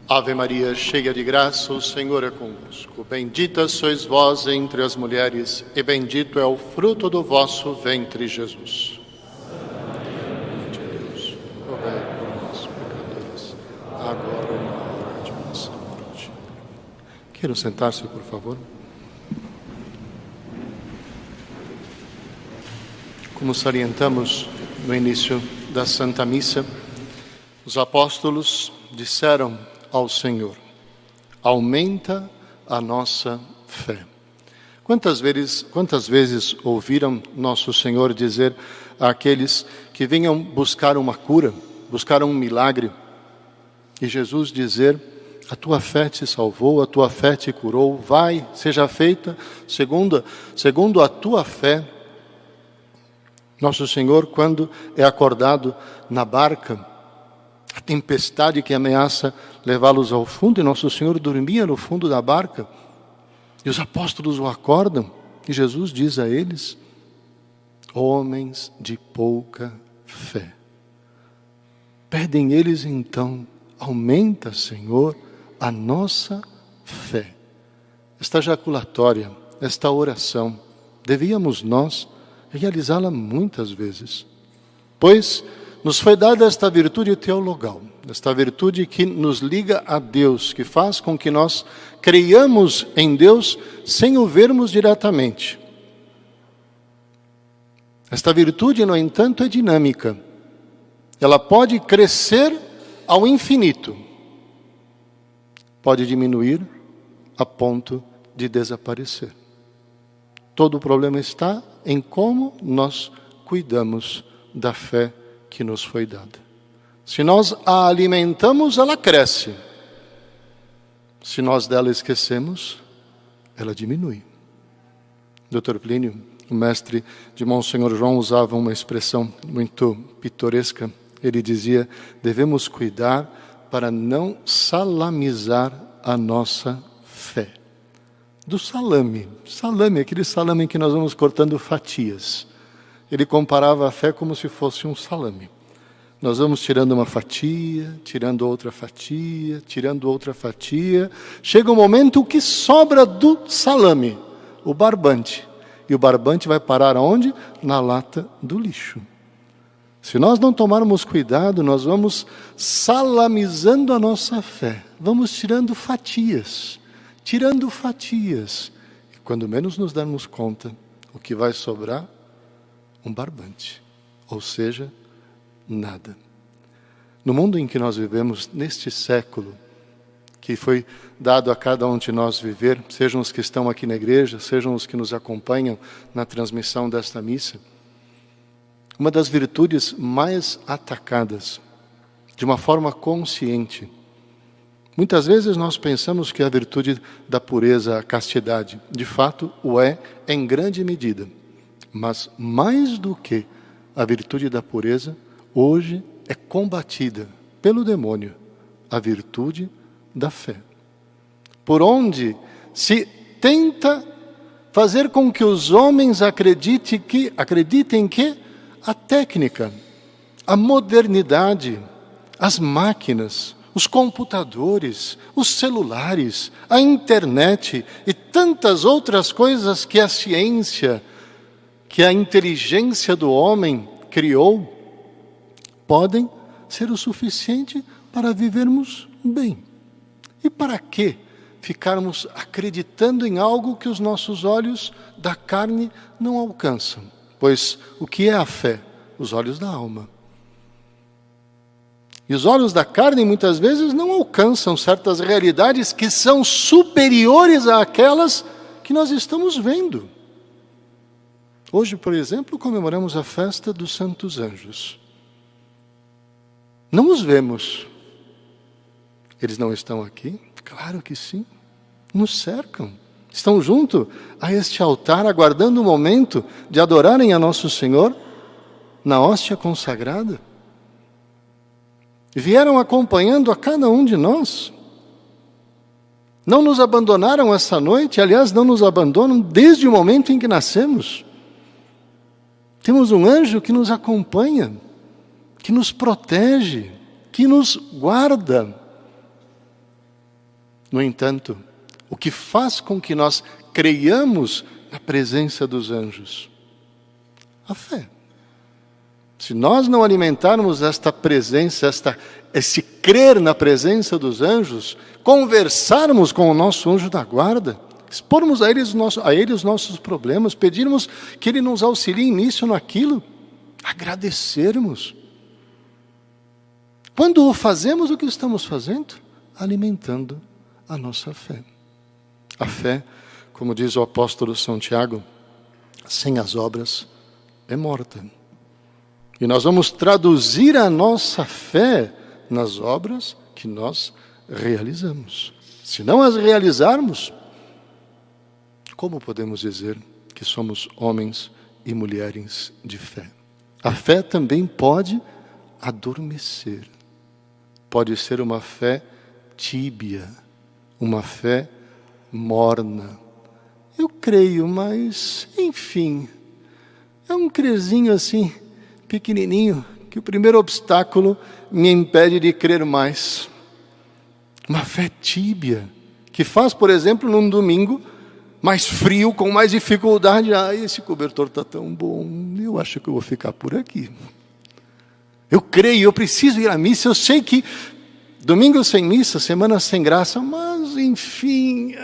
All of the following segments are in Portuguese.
Ave Maria, cheia de graça, o Senhor é convosco. Bendita sois vós entre as mulheres, e bendito é o fruto do vosso ventre, Jesus. Mãe de Deus, rogai por nós, pecadores, agora e na hora de nossa morte. Queiram sentar-se, por favor. Como salientamos no início da Santa Missa, os apóstolos disseram ao Senhor: aumenta a nossa fé. Quantas vezes ouviram nosso Senhor dizer àqueles que vinham buscar uma cura, buscar um milagre, e Jesus dizer: a tua fé te salvou, a tua fé te curou, vai, seja feita segundo a tua fé. Nosso Senhor, quando é acordado na barca, a tempestade que ameaça levá-los ao fundo, e Nosso Senhor dormia no fundo da barca, e os apóstolos o acordam, e Jesus diz a eles: homens de pouca fé. Pedem eles então: aumenta, Senhor, a nossa fé. Esta jaculatória, esta oração, devíamos nós realizá-la muitas vezes, pois nos foi dada esta virtude teologal, esta virtude que nos liga a Deus, que faz com que nós creiamos em Deus sem o vermos diretamente. Esta virtude, no entanto, é dinâmica. Ela pode crescer ao infinito, pode diminuir a ponto de desaparecer. Todo o problema está em como nós cuidamos da fé que nos foi dada. Se nós a alimentamos, ela cresce. Se nós dela esquecemos, ela diminui. Dr. Plínio, o mestre de Monsenhor João, usava uma expressão muito pitoresca. Ele dizia: devemos cuidar para não salamizar a nossa fé. Do salame, aquele salame que nós vamos cortando fatias. Ele comparava a fé como se fosse um salame. Nós vamos tirando uma fatia, tirando outra fatia, tirando outra fatia. Chega um momento que sobra do salame, o barbante. E o barbante vai parar aonde? Na lata do lixo. Se nós não tomarmos cuidado, nós vamos salamizando a nossa fé. Vamos tirando fatias. E quando menos nos darmos conta, o que vai sobrar? Um barbante, ou seja, nada. No mundo em que nós vivemos, neste século, que foi dado a cada um de nós viver, sejam os que estão aqui na igreja, sejam os que nos acompanham na transmissão desta missa, uma das virtudes mais atacadas, de uma forma consciente. Muitas vezes nós pensamos que a virtude da pureza, a castidade, de fato o é em grande medida. Mas mais do que a virtude da pureza, hoje é combatida pelo demônio a virtude da fé. Por onde se tenta fazer com que os homens acreditem que a técnica, a modernidade, as máquinas, os computadores, os celulares, a internet e tantas outras coisas que a ciência, que a inteligência do homem criou, podem ser o suficiente para vivermos bem. E para que ficarmos acreditando em algo que os nossos olhos da carne não alcançam? Pois o que é a fé? Os olhos da alma. E os olhos da carne muitas vezes não alcançam certas realidades que são superiores àquelas que nós estamos vendo. Hoje, por exemplo, comemoramos a festa dos Santos Anjos. Não os vemos. Eles não estão aqui? Claro que sim. Nos cercam. Estão junto a este altar, aguardando o momento de adorarem a Nosso Senhor na hóstia consagrada. Vieram acompanhando a cada um de nós. Não nos abandonaram essa noite, aliás, não nos abandonam desde o momento em que nascemos. Temos um anjo que nos acompanha, que nos protege, que nos guarda. No entanto, o que faz com que nós creiamos na presença dos anjos? A fé. Se nós não alimentarmos esta presença, esse crer na presença dos anjos, conversarmos com o nosso anjo da guarda, expormos a ele os nossos problemas, pedirmos que ele nos auxilie nisso ou naquilo, agradecermos. Quando o fazemos, o que estamos fazendo? Alimentando a nossa fé. A fé, como diz o apóstolo São Tiago, sem as obras é morta. E nós vamos traduzir a nossa fé nas obras que nós realizamos. Se não as realizarmos, como podemos dizer que somos homens e mulheres de fé? A fé também pode adormecer. Pode ser uma fé tíbia, uma fé morna. Eu creio, mas, enfim, é um crezinho assim, pequenininho, que o primeiro obstáculo me impede de crer mais. Uma fé tíbia, que faz, por exemplo, num domingo mais frio, com mais dificuldade. Esse cobertor está tão bom, eu acho que eu vou ficar por aqui. Eu creio, eu preciso ir à missa, eu sei que domingo sem missa, semana sem graça, mas enfim,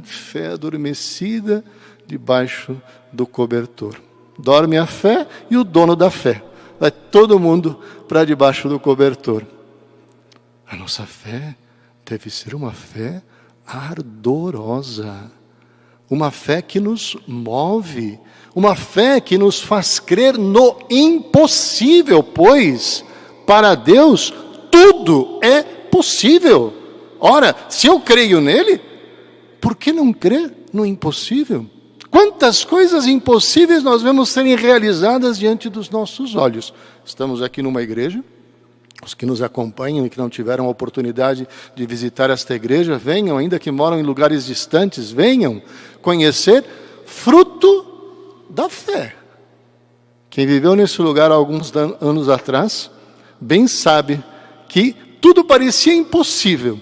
fé adormecida debaixo do cobertor. Dorme a fé e o dono da fé. Vai todo mundo para debaixo do cobertor. A nossa fé deve ser uma fé ardorosa. Uma fé que nos move. Uma fé que nos faz crer no impossível, pois para Deus tudo é possível. Ora, se eu creio nele, por que não crer no impossível? Quantas coisas impossíveis nós vemos serem realizadas diante dos nossos olhos. Estamos aqui numa igreja. Os que nos acompanham e que não tiveram a oportunidade de visitar esta igreja, venham, ainda que moram em lugares distantes, venham conhecer fruto da fé. Quem viveu nesse lugar há alguns anos atrás, bem sabe que tudo parecia impossível.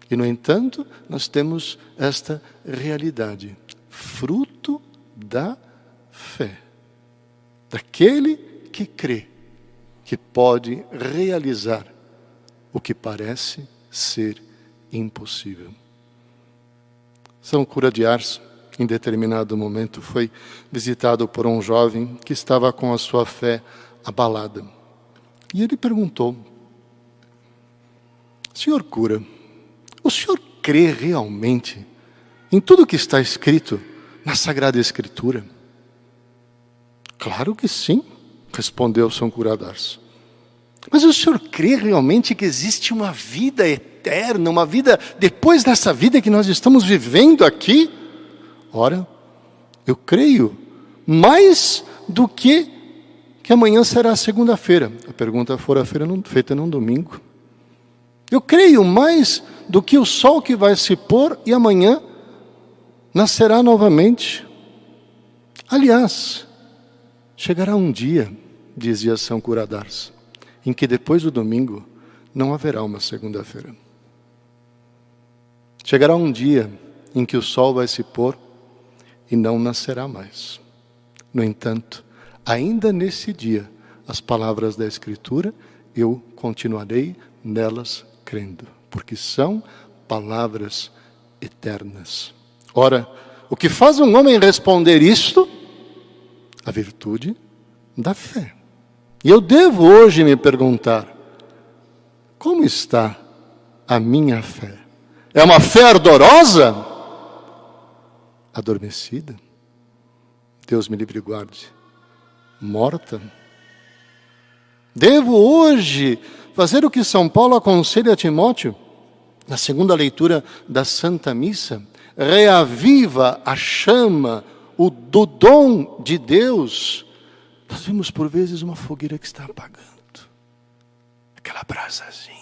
E, no entanto, nós temos esta realidade. Fruto da fé. Daquele que crê que pode realizar o que parece ser impossível. São Cura de Ars, em determinado momento, foi visitado por um jovem que estava com a sua fé abalada. E ele perguntou: Senhor Cura, o senhor crê realmente em tudo que está escrito na Sagrada Escritura? Claro que sim, respondeu São Cura de Ars. Mas o senhor crê realmente que existe uma vida eterna, uma vida depois dessa vida que nós estamos vivendo aqui? Ora, eu creio mais do que amanhã será segunda-feira. A pergunta fora feita num domingo. Eu creio mais do que o sol que vai se pôr e amanhã nascerá novamente. Aliás, chegará um dia, dizia São Cura de Ars, em que depois do domingo não haverá uma segunda-feira. Chegará um dia em que o sol vai se pôr e não nascerá mais. No entanto, ainda nesse dia, as palavras da Escritura, eu continuarei nelas crendo, porque são palavras eternas. Ora, o que faz um homem responder isto? A virtude da fé. E eu devo hoje me perguntar: como está a minha fé? É uma fé ardorosa? Adormecida? Deus me livre e guarde. Morta? Devo hoje fazer o que São Paulo aconselha a Timóteo, na segunda leitura da Santa Missa? Reaviva a chama do dom de Deus. Nós vemos por vezes uma fogueira que está apagando, aquela brasazinha.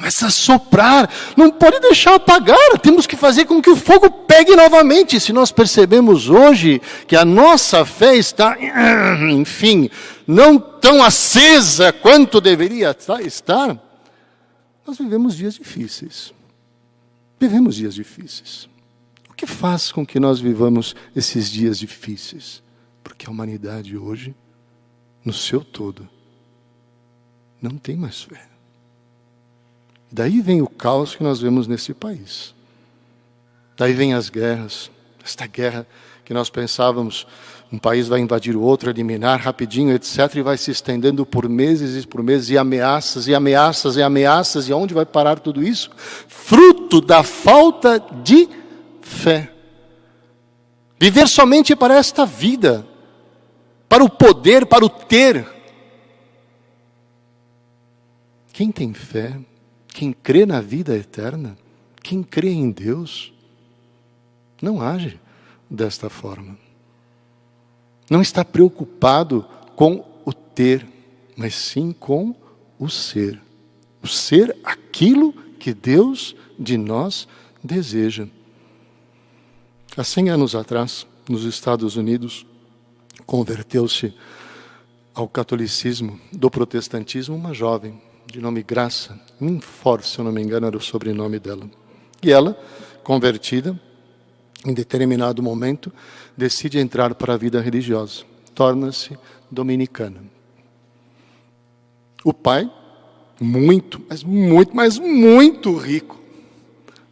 começa a soprar, não pode deixar apagar, temos que fazer com que o fogo pegue novamente. Se nós percebemos hoje que a nossa fé está, enfim, não tão acesa quanto deveria estar, nós vivemos dias difíceis. Vivemos dias difíceis. O que faz com que nós vivamos esses dias difíceis? Porque a humanidade hoje, no seu todo, não tem mais fé. Daí vem o caos que nós vemos nesse país. Daí vem as guerras. Esta guerra que nós pensávamos, um país vai invadir o outro, eliminar rapidinho, etc. E vai se estendendo por meses e por meses, e ameaças, e ameaças, e ameaças. E aonde vai parar tudo isso? Fruto da falta de fé. Viver somente para esta vida, para o poder, para o ter. Quem tem fé, quem crê na vida eterna, quem crê em Deus, não age desta forma. Não está preocupado com o ter, mas sim com o ser. O ser aquilo que Deus de nós deseja. Há 100 anos atrás, nos Estados Unidos, converteu-se ao catolicismo do protestantismo uma jovem, de nome Graça, Minford, se eu não me engano, era o sobrenome dela. E ela, convertida, em determinado momento, decide entrar para a vida religiosa. Torna-se dominicana. O pai, mas muito rico,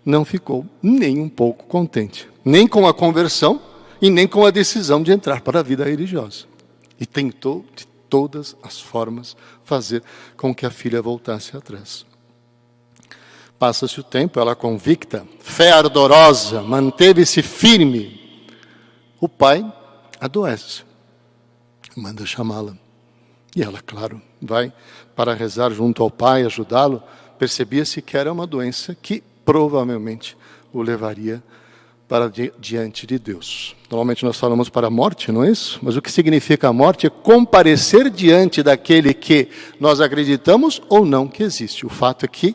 não ficou nem um pouco contente. Nem com a conversão e nem com a decisão de entrar para a vida religiosa. E tentou de todas as formas fazer com que a filha voltasse atrás. Passa-se o tempo, ela convicta, fé ardorosa, manteve-se firme. O pai adoece, manda chamá-la. E ela, claro, vai para rezar junto ao pai, ajudá-lo. Percebia-se que era uma doença que provavelmente o levaria para diante de Deus. Normalmente nós falamos para a morte, não é isso? Mas o que significa a morte é comparecer diante daquele que nós acreditamos ou não que existe. O fato é que,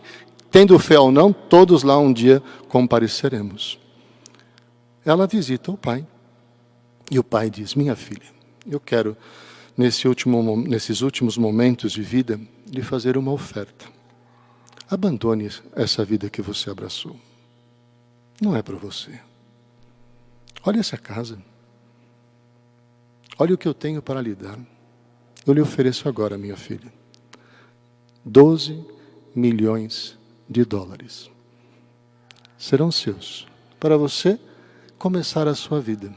tendo fé ou não, todos lá um dia compareceremos. Ela visita o pai. E o pai diz, minha filha, eu quero, nesses últimos momentos de vida, lhe fazer uma oferta. Abandone essa vida que você abraçou. Não é para você. Olha essa casa. Olha o que eu tenho para lhe dar. Eu lhe ofereço agora, minha filha, 12 milhões de dólares. Serão seus, para você começar a sua vida.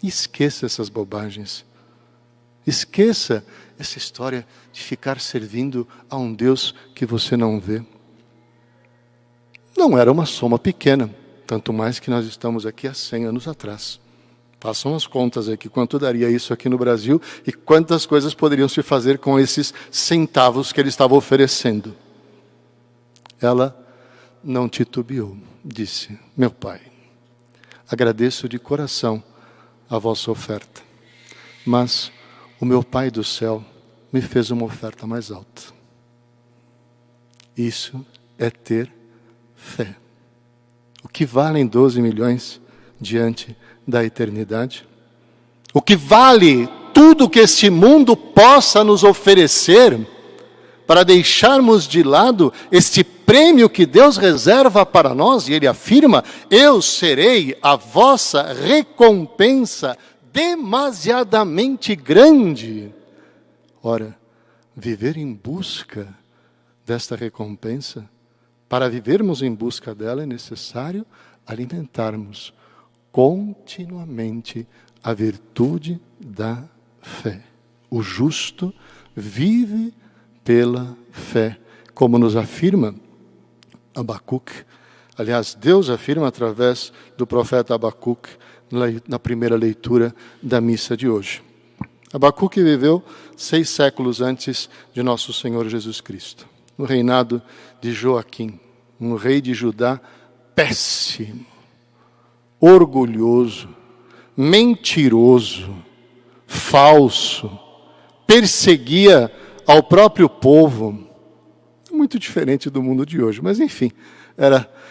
Esqueça essas bobagens. Esqueça essa história de ficar servindo a um Deus que você não vê. Não era uma soma pequena. Tanto mais que nós estamos aqui há 100 anos atrás. Façam as contas aqui, quanto daria isso aqui no Brasil e quantas coisas poderiam se fazer com esses centavos que ele estava oferecendo. Ela não titubeou, disse, meu pai, agradeço de coração a vossa oferta, mas o meu Pai do céu me fez uma oferta mais alta. Isso é ter fé. O que valem 12 milhões diante da eternidade? O que vale tudo que este mundo possa nos oferecer para deixarmos de lado este prêmio que Deus reserva para nós? E Ele afirma, eu serei a vossa recompensa demasiadamente grande. Ora, viver em busca desta recompensa, para vivermos em busca dela, é necessário alimentarmos continuamente a virtude da fé. O justo vive pela fé, como nos afirma Abacuque. Aliás, Deus afirma através do profeta Abacuque na primeira leitura da missa de hoje. Abacuque viveu 6 séculos antes de nosso Senhor Jesus Cristo, no reinado de Joaquim, um rei de Judá péssimo, orgulhoso, mentiroso, falso, perseguia ao próprio povo. muito diferente do mundo de hoje, mas enfim,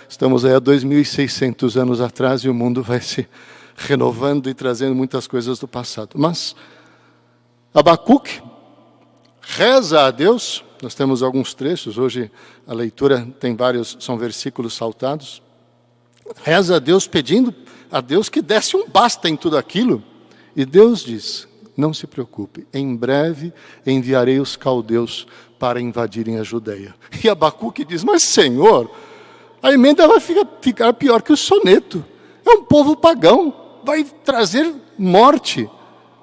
estamos aí há 2.600 anos atrás e o mundo vai se renovando e trazendo muitas coisas do passado. Mas Abacuque reza a Deus, nós temos alguns trechos, hoje a leitura tem vários, são versículos saltados. Reza a Deus pedindo a Deus que desse um basta em tudo aquilo. E Deus diz, não se preocupe, em breve enviarei os caldeus para invadirem a Judeia. E Abacuque diz, mas Senhor, a emenda vai ficar pior que o soneto. É um povo pagão, vai trazer morte,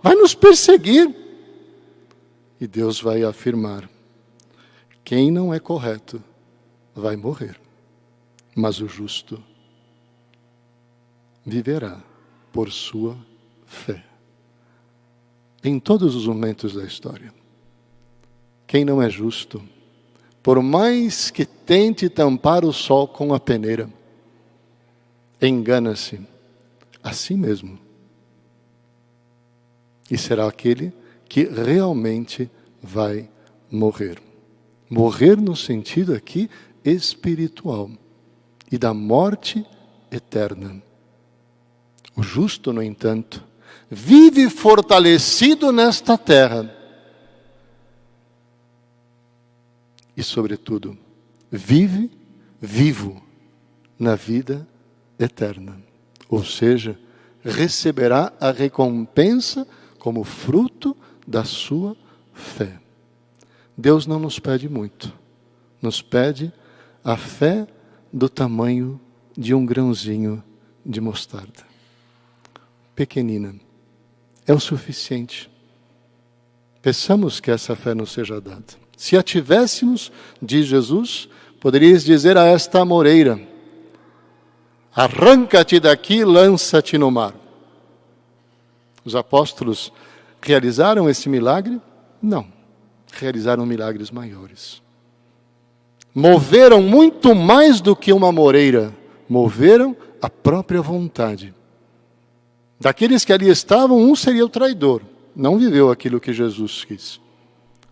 vai nos perseguir. E Deus vai afirmar, quem não é correto vai morrer, mas o justo viverá por sua fé. Em todos os momentos da história, quem não é justo, por mais que tente tampar o sol com a peneira, engana-se a si mesmo. E será aquele que realmente vai morrer. Morrer no sentido aqui espiritual e da morte eterna. O justo, no entanto, vive fortalecido nesta terra e, sobretudo, vivo na vida eterna. Ou seja, receberá a recompensa como fruto da sua fé. Deus não nos pede muito, nos pede a fé do tamanho de um grãozinho de mostarda. Pequenina, é o suficiente. Peçamos que essa fé nos seja dada. Se a tivéssemos, diz Jesus, poderíeis dizer a esta amoreira, arranca-te daqui e lança-te no mar. Os apóstolos realizaram esse milagre? Não. Realizaram milagres maiores. Moveram muito mais do que uma amoreira. Moveram a própria vontade. Daqueles que ali estavam, um seria o traidor. Não viveu aquilo que Jesus quis.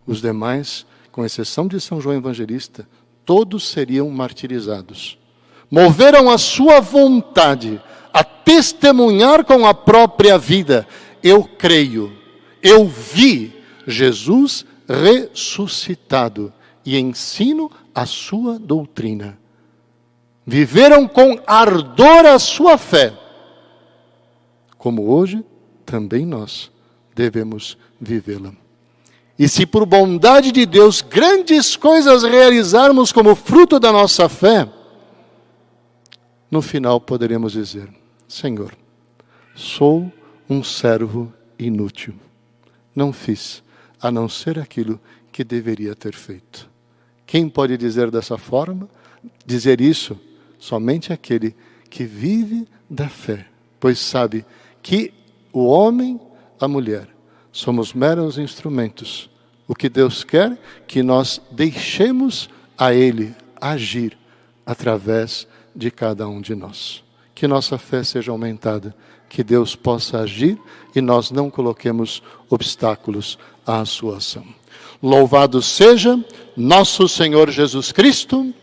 Os demais, com exceção de São João Evangelista, todos seriam martirizados. Moveram a sua vontade a testemunhar com a própria vida. Eu creio, eu vi Jesus ressuscitado e ensino a sua doutrina. Viveram com ardor a sua fé. Como hoje, também nós devemos vivê-la. E se por bondade de Deus grandes coisas realizarmos como fruto da nossa fé, no final poderemos dizer, Senhor, sou um servo inútil. Não fiz a não ser aquilo que deveria ter feito. Quem pode dizer dessa forma? Dizer isso somente aquele que vive da fé, pois sabe que o homem, a mulher, somos meros instrumentos. O que Deus quer que nós deixemos a Ele agir através de cada um de nós. Que nossa fé seja aumentada, que Deus possa agir e nós não coloquemos obstáculos à sua ação. Louvado seja nosso Senhor Jesus Cristo.